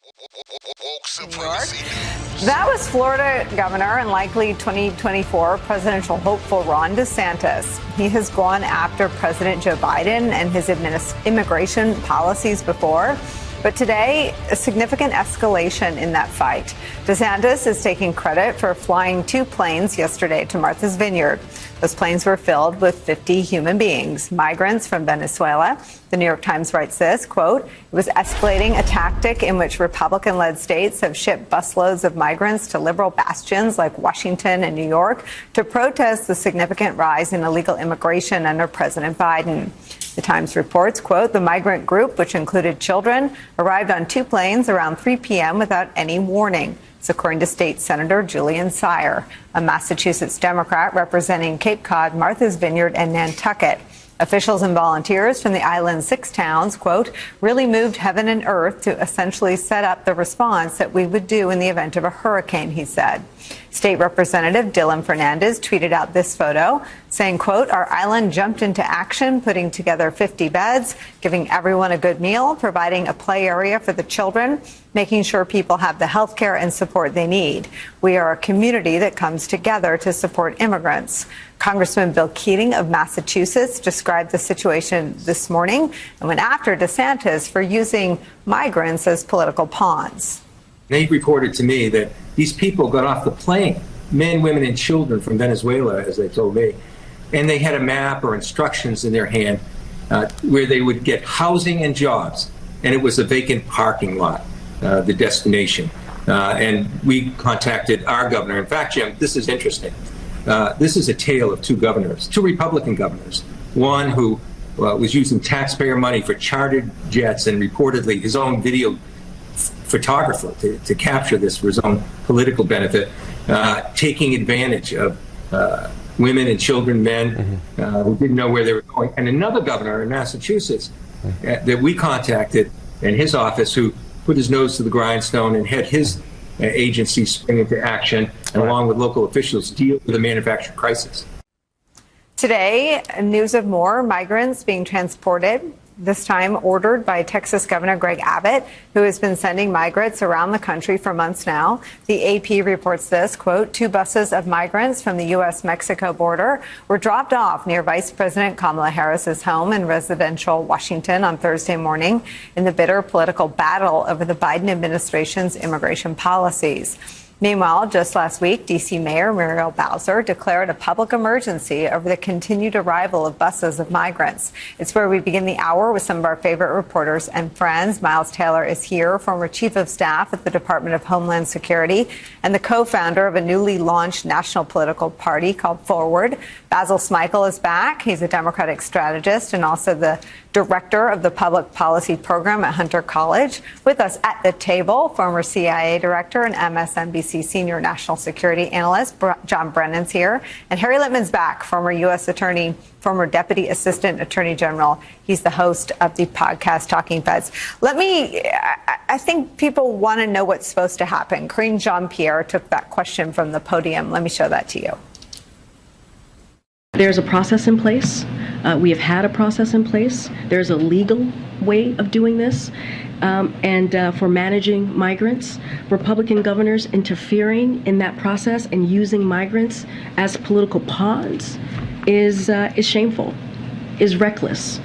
New York. That was Florida Governor and likely 2024 presidential hopeful Ron DeSantis. He has gone after President Joe Biden and his immigration policies before. But today, a significant escalation in that fight. DeSantis is taking credit for flying 2 planes yesterday to Martha's Vineyard. Those planes were filled with 50 human beings, migrants from Venezuela. The New York Times writes this, quote, "It was escalating a tactic in which Republican-led states have shipped busloads of migrants to liberal bastions like Washington and New York to protest the significant rise in illegal immigration under President Biden." The Times reports, quote, "The migrant group, which included children, arrived on 2 planes around 3 p.m. without any warning." It's according to State Senator Julian Cyr, a Massachusetts Democrat representing Cape Cod, Martha's Vineyard, and Nantucket. Officials and volunteers from the island's 6 towns, quote, "really moved heaven and earth to essentially set up the response that we would do in the event of a hurricane," he said. State Representative Dylan Fernandez tweeted out this photo saying, quote, "Our island jumped into action, putting together 50 beds, giving everyone a good meal, providing a play area for the children, making sure people have the health care and support they need. We are a community that comes together to support immigrants." Congressman Bill Keating of Massachusetts described the situation this morning and went after DeSantis for using migrants as political pawns. They reported to me that these people got off the plane, men, women, and children from Venezuela, as they told me, and they had a map or instructions in their hand where they would get housing and jobs, and it was a vacant parking lot, the destination. And we contacted our governor. In fact, Jim, this is interesting. This is a tale of 2 governors, 2 Republican governors. One who was using taxpayer money for chartered jets and reportedly his own video photographer to capture this for his own political benefit, taking advantage of women and children, men who didn't know where they were going. And another governor in Massachusetts that we contacted in his office who put his nose to the grindstone and had his agency spring into action and along with local officials deal with the manufacturing crisis. Today, news of more migrants being transported, this time ordered by Texas Governor Greg Abbott, who has been sending migrants around the country for months now. The AP reports this, quote, 2 buses of migrants from the U.S.-Mexico border were dropped off near Vice President Kamala Harris's home in residential Washington on Thursday morning in the bitter political battle over the Biden administration's immigration policies. Meanwhile, just last week, D.C. Mayor Muriel Bowser declared a public emergency over the continued arrival of buses of migrants. It's where we begin the hour with some of our favorite reporters and friends. Miles Taylor is here, former chief of staff at the Department of Homeland Security and the co-founder of a newly launched national political party called Forward. Basil Smikle is back. He's a Democratic strategist and also the director of the public policy program at Hunter College. With us at the table, former CIA director and MSNBC senior national security analyst John Brennan's here. And Harry Litman's back, former U.S. attorney, former deputy assistant attorney general. He's the host of the podcast Talking Feds. I think people want to know what's supposed to happen. Karine Jean-Pierre took that question from the podium. Let me show that to you. There's a process in place. We have had a process in place. There's a legal way of doing this. And for managing migrants, Republican governors interfering in that process and using migrants as political pawns is shameful, is reckless,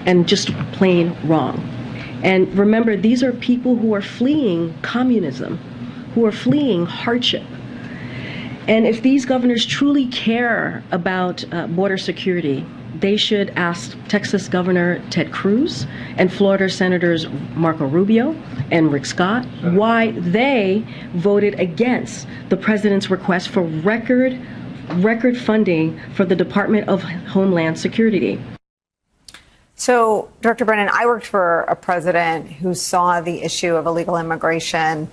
and just plain wrong. And remember, these are people who are fleeing communism, who are fleeing hardship. And if these governors truly care about border security, they should ask Texas Governor Ted Cruz and Florida Senators Marco Rubio and Rick Scott why they voted against the president's request for record funding for the Department of Homeland Security. So, Director Brennan, I worked for a president who saw the issue of illegal immigration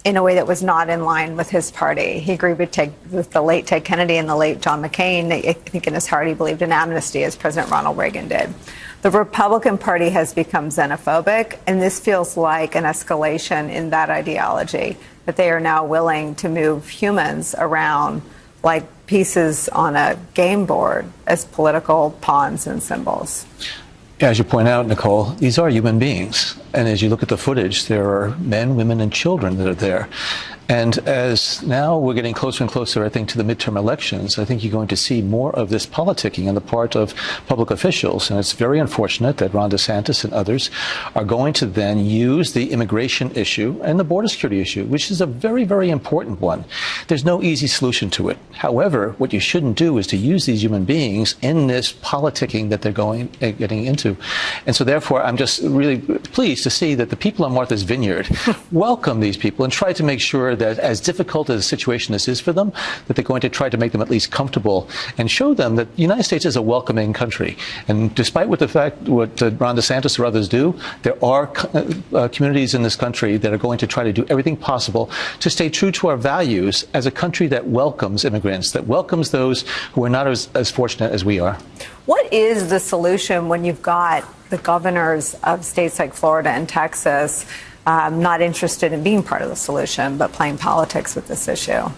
in a way that was not in line with his party. He agreed with the late Ted Kennedy and the late John McCain. I think in his heart he believed in amnesty, as President Ronald Reagan did. The Republican Party has become xenophobic, and this feels like an escalation in that ideology, that they are now willing to move humans around like pieces on a game board as political pawns and symbols. As you point out, Nicole, these are human beings. And as you look at the footage, there are men, women, and children that are there. And as now we're getting closer and closer, I think, to the midterm elections, I think you're going to see more of this politicking on the part of public officials. And it's very unfortunate that Ron DeSantis and others are going to then use the immigration issue and the border security issue, which is a very, very important one. There's no easy solution to it. However, what you shouldn't do is to use these human beings in this politicking that they're getting into. And so therefore, I'm just really pleased to see that the people on Martha's Vineyard welcome these people and try to make sure that as difficult as a situation this is for them, that they're going to try to make them at least comfortable and show them that the United States is a welcoming country. And despite what Ron DeSantis or others do, there are communities in this country that are going to try to do everything possible to stay true to our values as a country that welcomes immigrants, that welcomes those who are not as fortunate as we are. What is the solution when you've got the governors of states like Florida and Texas not interested in being part of the solution, but playing politics with this issue?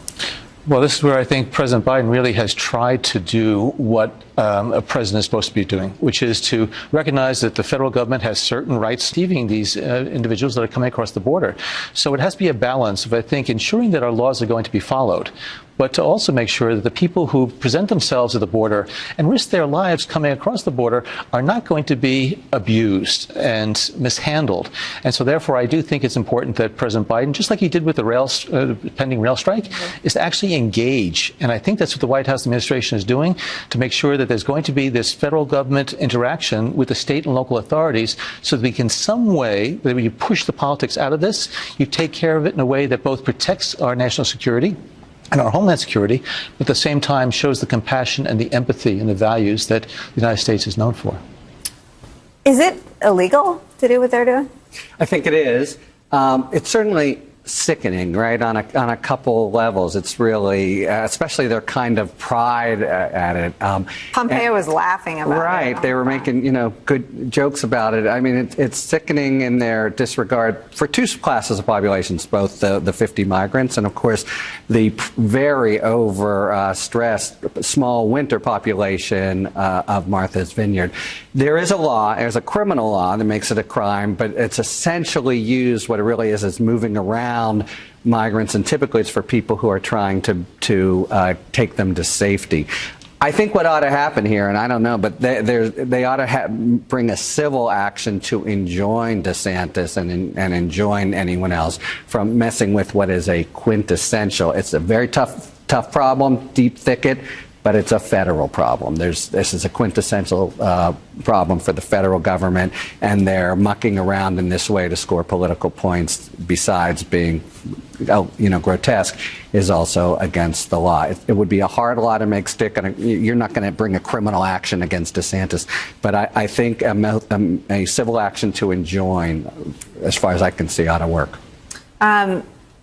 Well, this is where I think President Biden really has tried to do what a president is supposed to be doing, which is to recognize that the federal government has certain rights receiving these individuals that are coming across the border. So it has to be a balance of, I think, ensuring that our laws are going to be followed, but to also make sure that the people who present themselves at the border and risk their lives coming across the border are not going to be abused and mishandled. And so therefore, I do think it's important that President Biden, just like he did with the pending rail strike, is to actually engage. And I think that's what the White House administration is doing, to make sure that there's going to be this federal government interaction with the state and local authorities so that we can some way, that when you push the politics out of this, you take care of it in a way that both protects our national security and our homeland security, but at the same time shows the compassion and the empathy and the values that the United States is known for. Is it illegal to do what they're doing? I think it is. It's certainly sickening, right, on a couple levels. It's really, especially their kind of pride at it. Pompeo was laughing about it. Right. They were making, good jokes about it. I mean, it's sickening in their disregard for two classes of populations, both the 50 migrants and, of course, the very overstressed small winter population of Martha's Vineyard. There is a law, there's a criminal law that makes it a crime, but it's essentially used, what it really is moving around migrants, and typically it's for people who are trying to take them to safety. I think what ought to happen here, and I don't know, but they ought to bring a civil action to enjoin DeSantis and enjoin anyone else from messing with what is a quintessential. It's a very tough problem, deep thicket, but it's a federal problem. This is a quintessential problem for the federal government, and they're mucking around in this way to score political points, besides being, grotesque, is also against the law. It would be a hard law to make stick, and you're not going to bring a criminal action against DeSantis, but I think a civil action to enjoin, as far as I can see, ought to work.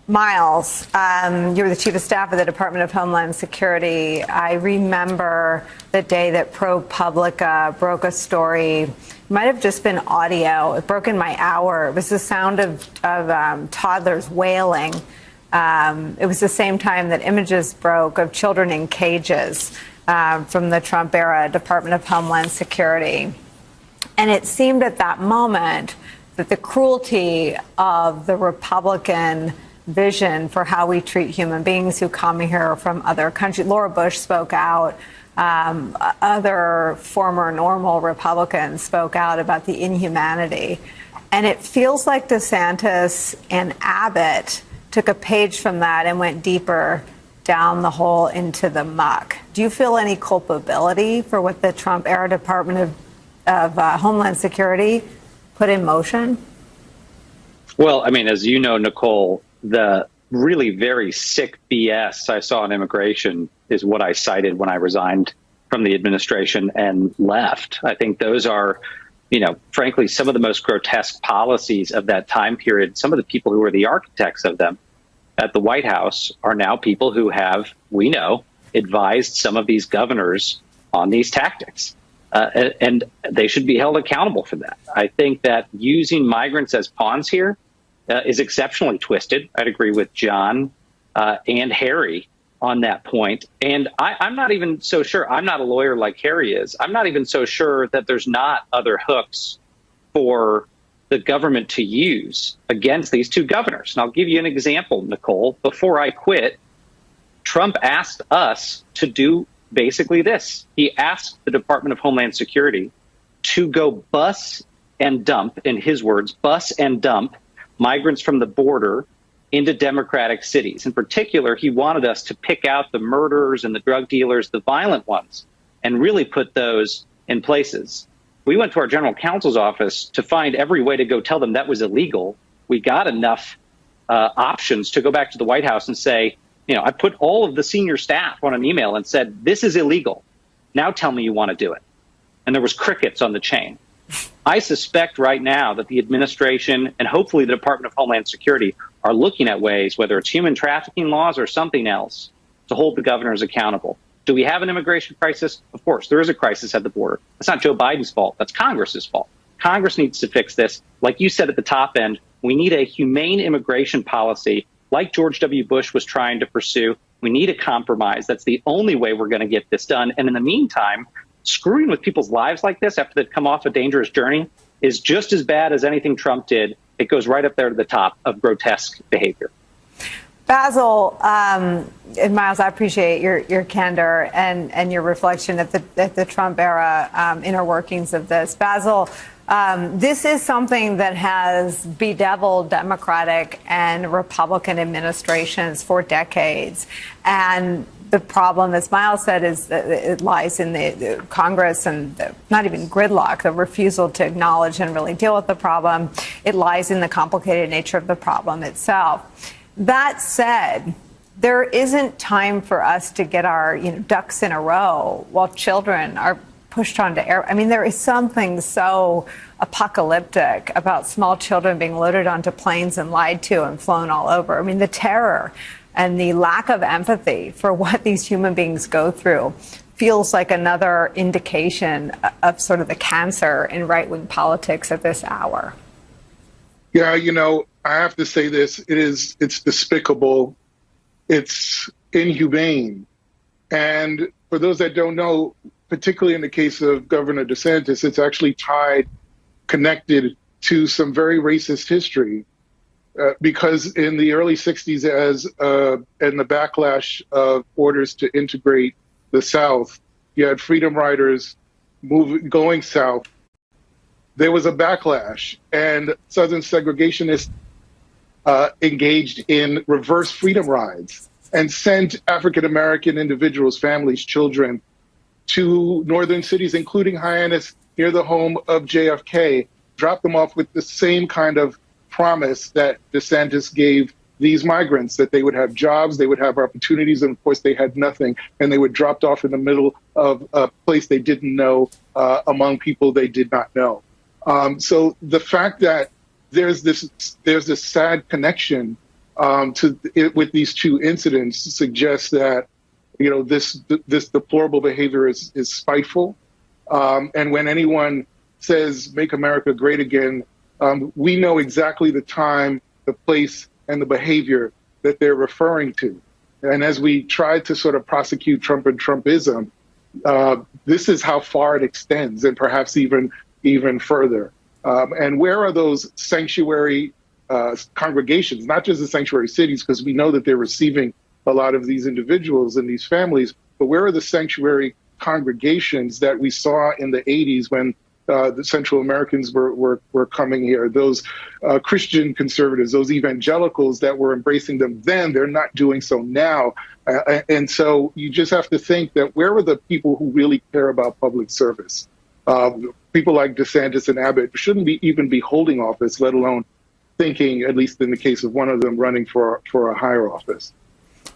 Miles, you were the chief of staff of the Department of Homeland Security. I remember the day that ProPublica broke a story. It might have just been audio. It broke in my hour. It was the sound of toddlers wailing. It was the same time that images broke of children in cages from the Trump-era Department of Homeland Security. And it seemed at that moment that the cruelty of the Republican vision for how we treat human beings who come here from other countries. Laura Bush spoke out. Other former normal Republicans spoke out about the inhumanity. And it feels like DeSantis and Abbott took a page from that and went deeper down the hole into the muck. Do you feel any culpability for what the Trump-era Department of Homeland Security put in motion? Well, I mean, as you know, Nicole, the really very sick BS I saw in immigration is what I cited when I resigned from the administration and left. I think those are, frankly, some of the most grotesque policies of that time period. Some of the people who were the architects of them at the White House are now people who have, we know, advised some of these governors on these tactics. And they should be held accountable for that. I think that using migrants as pawns here is exceptionally twisted. I'd agree with John and Harry on that point. And I'm not even so sure. I'm not a lawyer like Harry is. I'm not even so sure that there's not other hooks for the government to use against these two governors. And I'll give you an example, Nicole. Before I quit, Trump asked us to do basically this. He asked the Department of Homeland Security to go bus and dump, in his words, bus and dump migrants from the border into democratic cities. In particular, he wanted us to pick out the murderers and the drug dealers, the violent ones, and really put those in places. We went to our general counsel's office to find every way to go tell them that was illegal. We got enough options to go back to the White House and say, I put all of the senior staff on an email and said, this is illegal. Now tell me you want to do it. And there was crickets on the chain. I suspect right now that the administration and hopefully the Department of Homeland Security are looking at ways, whether it's human trafficking laws or something else, to hold the governors accountable. Do we have an immigration crisis? Of course, there is a crisis at the border. That's not Joe Biden's fault. That's Congress's fault. Congress needs to fix this. Like you said at the top end, we need a humane immigration policy like George W. Bush was trying to pursue. We need a compromise. That's the only way we're going to get this done. And in the meantime, screwing with people's lives like this after they've come off a dangerous journey is just as bad as anything Trump did. It goes right up there to the top of grotesque behavior. Basil and Miles, I appreciate your candor and your reflection at the Trump era inner workings of this. Basil, this is something that has bedeviled Democratic and Republican administrations for decades. And the problem, as Miles said, is that it lies in the Congress and not even gridlock, the refusal to acknowledge and really deal with the problem. It lies in the complicated nature of the problem itself. That said, there isn't time for us to get our ducks in a row while children are pushed onto air. I mean, there is something so apocalyptic about small children being loaded onto planes and lied to and flown all over. I mean, the terror and the lack of empathy for what these human beings go through feels like another indication of sort of the cancer in right-wing politics at this hour. Yeah, I have to say this. It's despicable. It's inhumane. And for those that don't know, particularly in the case of Governor DeSantis, it's actually connected to some very racist history. Because in the early 60s, in the backlash of orders to integrate the South, you had freedom riders going south. There was a backlash, and Southern segregationists engaged in reverse freedom rides and sent African-American individuals, families, children to northern cities, including Hyannis, near the home of JFK, dropped them off with the same kind of promise that DeSantis gave these migrants, that they would have jobs, they would have opportunities, and of course they had nothing, and they were dropped off in the middle of a place they didn't know, among people they did not know. So the fact that there's this sad connection with these two incidents suggests that this deplorable behavior is spiteful. And when anyone says "Make America Great Again," we know exactly the time, the place, and the behavior that they're referring to. And as we try to sort of prosecute Trump and Trumpism, this is how far it extends, and perhaps even further. And where are those sanctuary congregations, not just the sanctuary cities, because we know that they're receiving a lot of these individuals and these families, but where are the sanctuary congregations that we saw in the 80s when the Central Americans were coming here? Those Christian conservatives, those evangelicals that were embracing them then, they're not doing so now. And so you just have to think that where were the people who really care about public service? People like DeSantis and Abbott shouldn't even be holding office, let alone thinking, at least in the case of one of them, running for a higher office.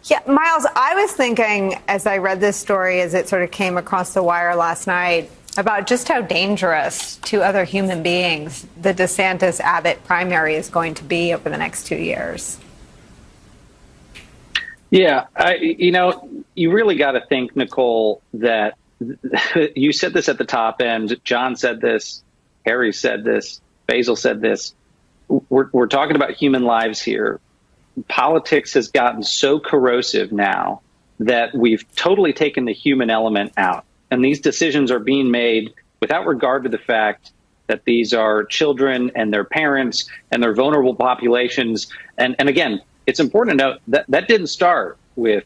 Yeah, Miles, I was thinking as I read this story, as it sort of came across the wire last night, about just how dangerous to other human beings the DeSantis-Abbott primary is going to be over the next 2 years. Yeah, you really got to think, Nicole, that you said this at the top end. John said this. Harry said this. Basil said this. We're talking about human lives here. Politics has gotten so corrosive now that we've totally taken the human element out. And these decisions are being made without regard to the fact that these are children and their parents and their vulnerable populations. And again, it's important to note that that didn't start with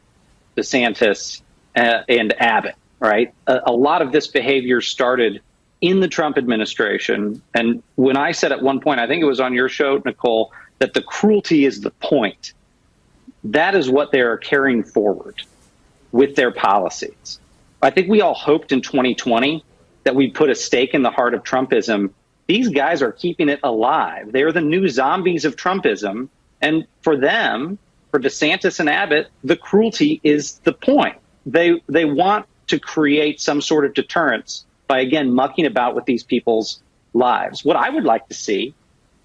DeSantis and Abbott, right? A lot of this behavior started in the Trump administration. And when I said at one point, I think it was on your show, Nicole, that the cruelty is the point, that is what they are carrying forward with their policies. I think we all hoped in 2020 that we'd put a stake in the heart of Trumpism. These guys are keeping it alive. They're the new zombies of Trumpism. And for them, for DeSantis and Abbott, the cruelty is the point. They want to create some sort of deterrence by, again, mucking about with these people's lives. What I would like to see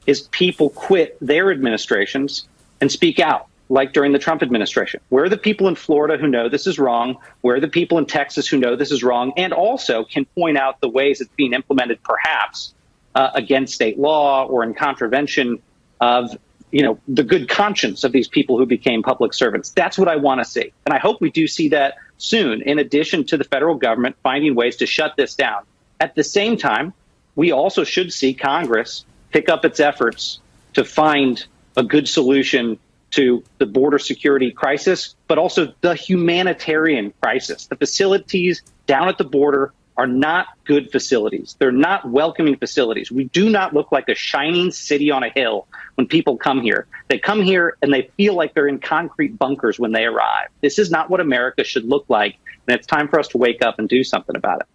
is people quit their administrations and speak out, like during the Trump administration. Where are the people in Florida who know this is wrong? Where are the people in Texas who know this is wrong and also can point out the ways it's being implemented, perhaps against state law or in contravention of, the good conscience of these people who became public servants? That's what I want to see. And I hope we do see that soon, in addition to the federal government finding ways to shut this down. At the same time, we also should see Congress pick up its efforts to find a good solution to the border security crisis, but also the humanitarian crisis. The facilities down at the border are not good facilities. They're not welcoming facilities. We do not look like a shining city on a hill when people come here. They come here and they feel like they're in concrete bunkers when they arrive. This is not what America should look like, and it's time for us to wake up and do something about it.